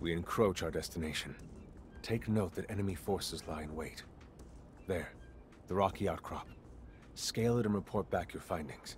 We encroach our destination. Take note that enemy forces lie in wait. There, the rocky outcrop. Scale it and report back your findings.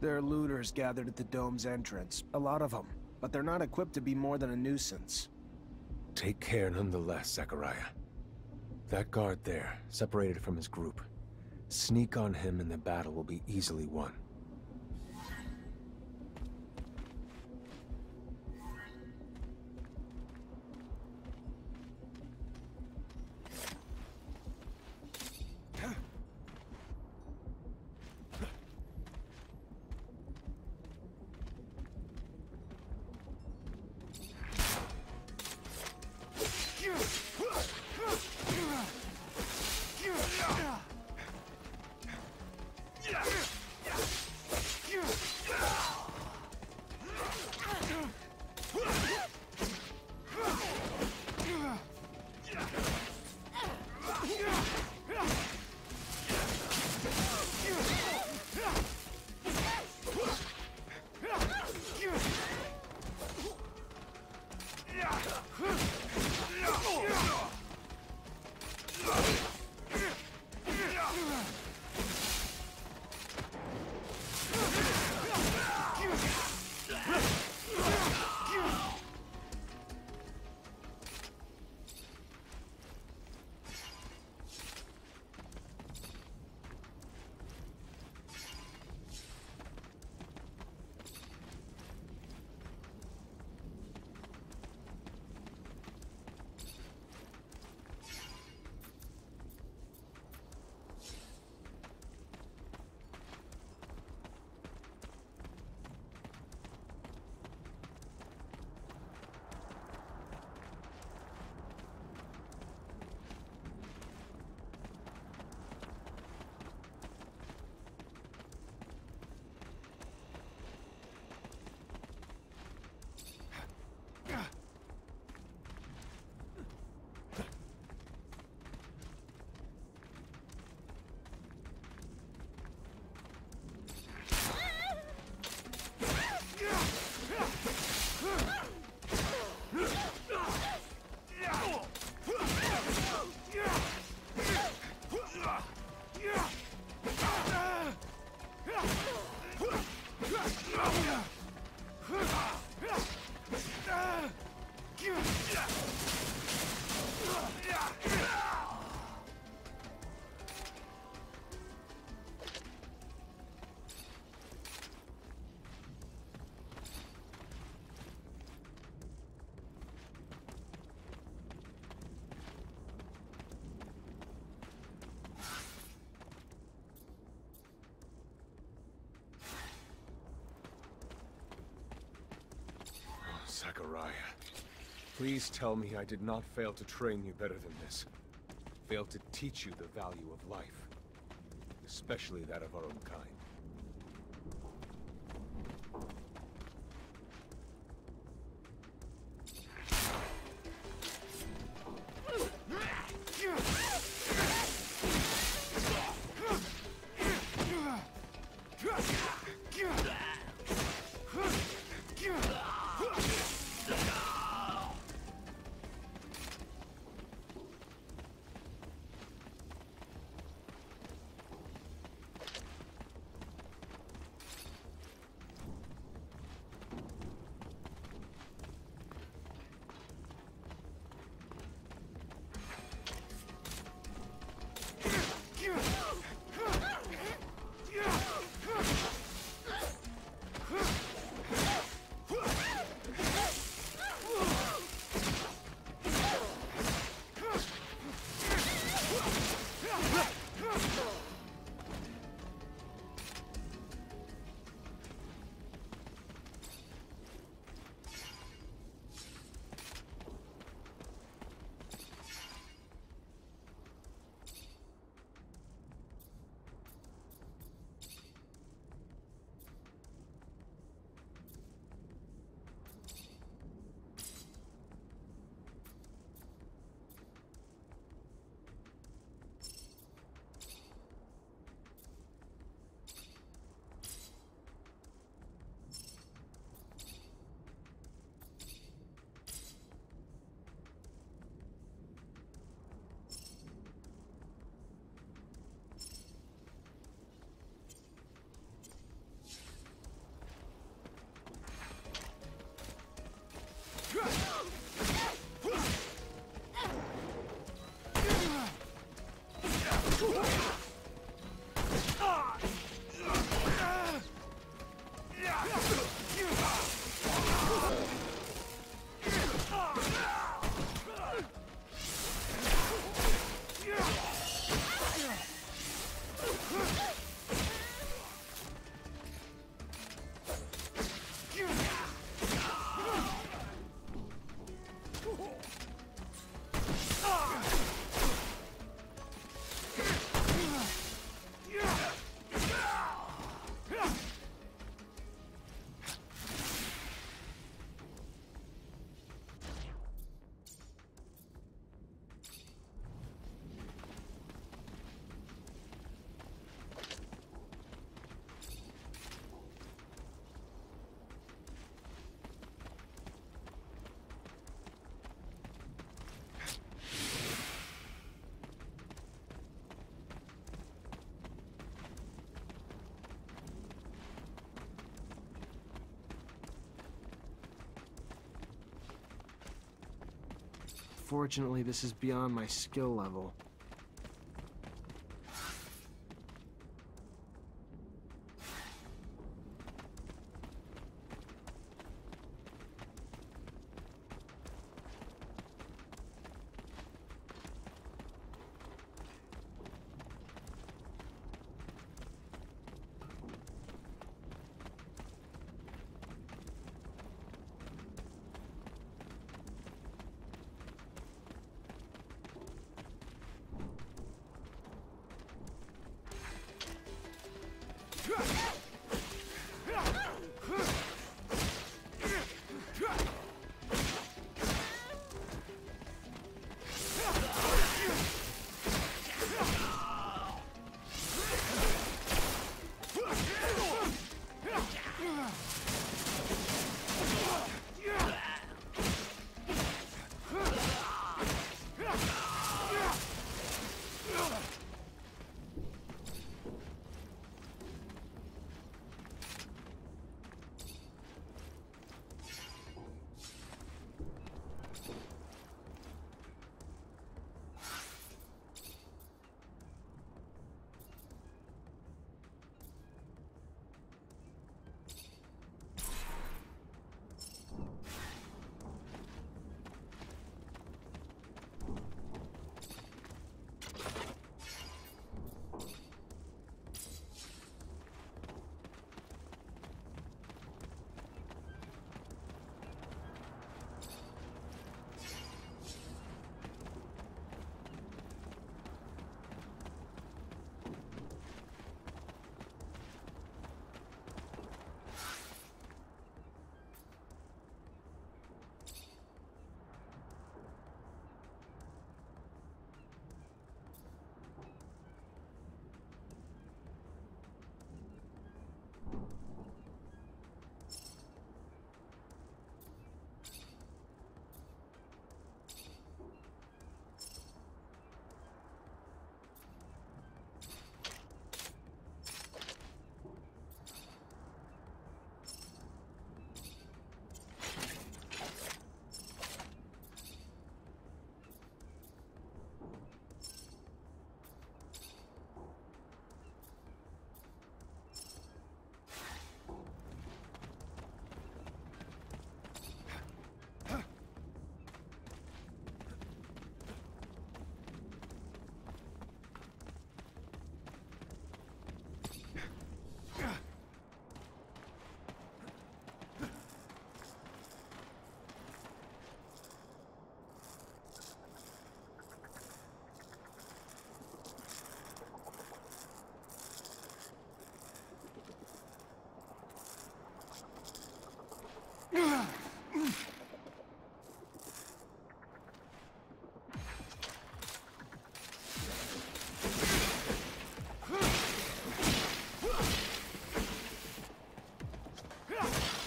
There are looters gathered at the dome's entrance. A lot of them. But they're not equipped to be more than a nuisance. Take care nonetheless, Zachariah. That guard there, separated from his group. Sneak on him and the battle will be easily won. Yeah. Zachariah, please tell me I did not fail to train you better than this. Fail to teach you the value of life, especially that of our own kind. Fortunately, this is beyond my skill level.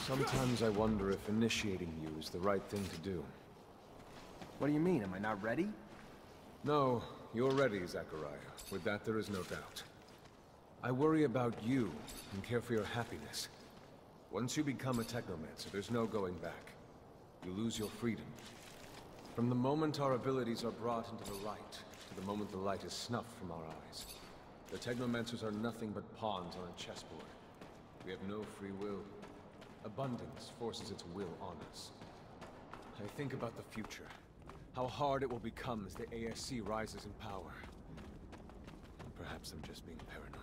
Sometimes I wonder if initiating you is the right thing to do. What do you mean? Am I not ready? No, you're ready, Zachariah. With that, there is no doubt. I worry about you and care for your happiness. Once you become a Technomancer, there's no going back. You lose your freedom. From the moment our abilities are brought into the light, to the moment the light is snuffed from our eyes, the Technomancers are nothing but pawns on a chessboard. We have no free will. Abundance forces its will on us. I think about the future. How hard it will become as the ASC rises in power. Perhaps I'm just being paranoid.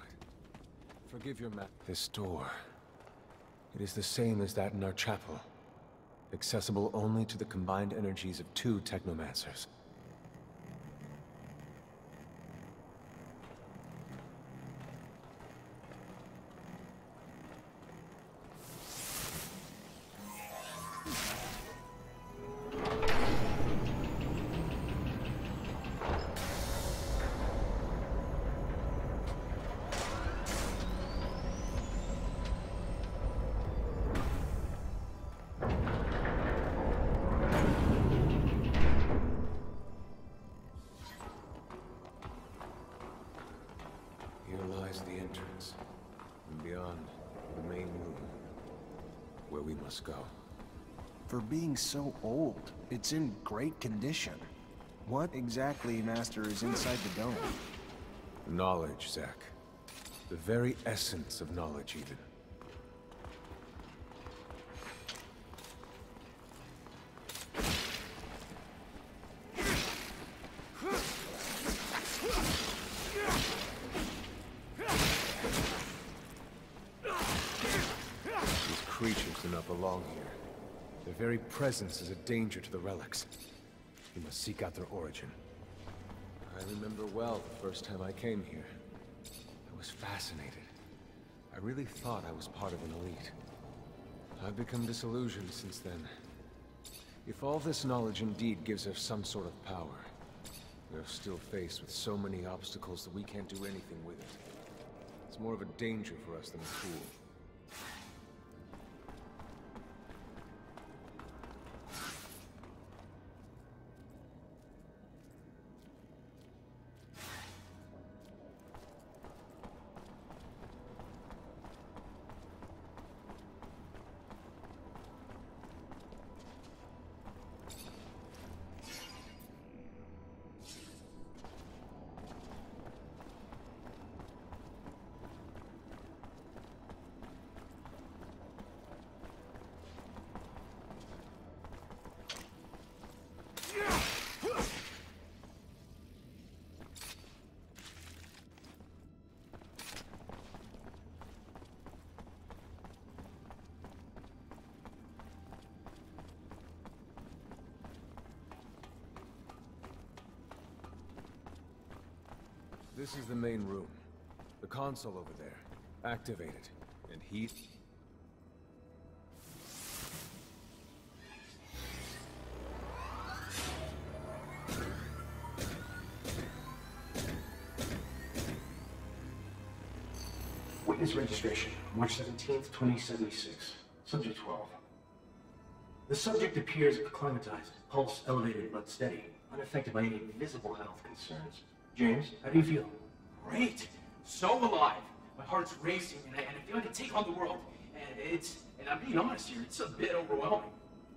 Forgive your This door. It is the same as that in our chapel. Accessible only to the combined energies of 2 Technomancers. The entrance, and beyond, the main room, where we must go. For being so old, it's in great condition. What exactly, Master, is inside the dome? Knowledge, Zach. The very essence of knowledge, even. Creatures do not belong here. Their very presence is a danger to the relics. We must seek out their origin. I remember well the first time I came here. I was fascinated. I really thought I was part of an elite. I've become disillusioned since then. If all this knowledge indeed gives us some sort of power, we are still faced with so many obstacles that we can't do anything with it. It's more of a danger for us than a tool. This is the main room. The console over there. Activate it. And heat. Witness registration, March 17th, 2076. Subject 12. The subject appears acclimatized, pulse elevated but steady, unaffected by any visible health concerns. James, how do you feel? Great. So alive. My heart's racing, and I feel like I can take on the world. And I'm being honest here, it's a bit overwhelming.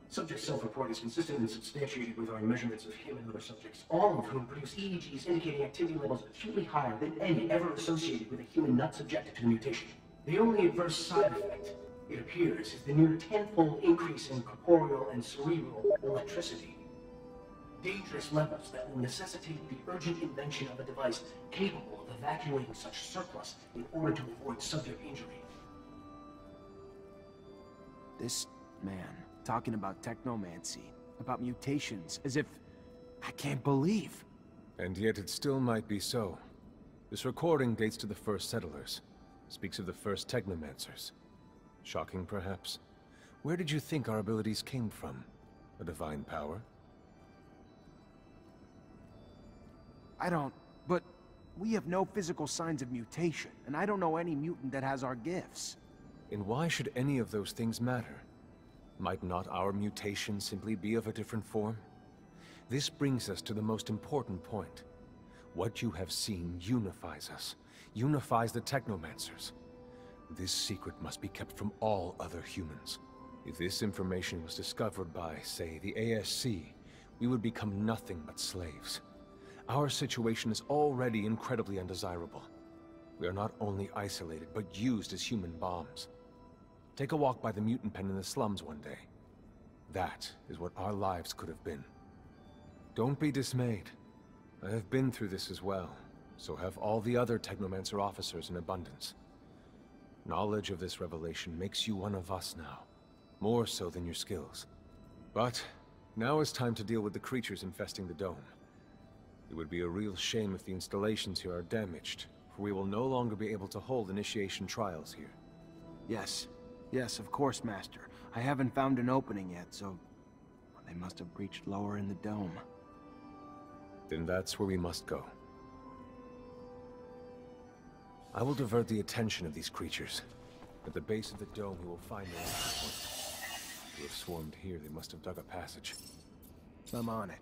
Subject self-report is consistent and substantiated with our measurements of human and other subjects, all of whom produce EEGs indicating activity levels acutely higher than any ever associated with a human not subjected to the mutation. The only adverse side effect, it appears, is the near tenfold increase in corporeal and cerebral electricity. Dangerous levels that will necessitate the urgent invention of a device capable of evacuating such surplus in order to avoid subject injury. This man, talking about technomancy, about mutations, as if... I can't believe. And yet it still might be so. This recording dates to the first settlers. Speaks of the first Technomancers. Shocking, perhaps? Where did you think our abilities came from? A divine power? I don't... But we have no physical signs of mutation, and I don't know any mutant that has our gifts. And why should any of those things matter? Might not our mutation simply be of a different form? This brings us to the most important point. What you have seen unifies us, unifies the Technomancers. This secret must be kept from all other humans. If this information was discovered by, say, the ASC, we would become nothing but slaves. Our situation is already incredibly undesirable. We are not only isolated, but used as human bombs. Take a walk by the mutant pen in the slums one day. That is what our lives could have been. Don't be dismayed. I have been through this as well, so have all the other Technomancer officers in abundance. Knowledge of this revelation makes you one of us now, more so than your skills. But now is time to deal with the creatures infesting the dome. It would be a real shame if the installations here are damaged, for we will no longer be able to hold initiation trials here. Yes. Yes, of course, Master. I haven't found an opening yet, so... they must have breached lower in the dome. Then that's where we must go. I will divert the attention of these creatures. At the base of the dome, we will find their entry point. To have swarmed here, they must have dug a passage. I'm on it.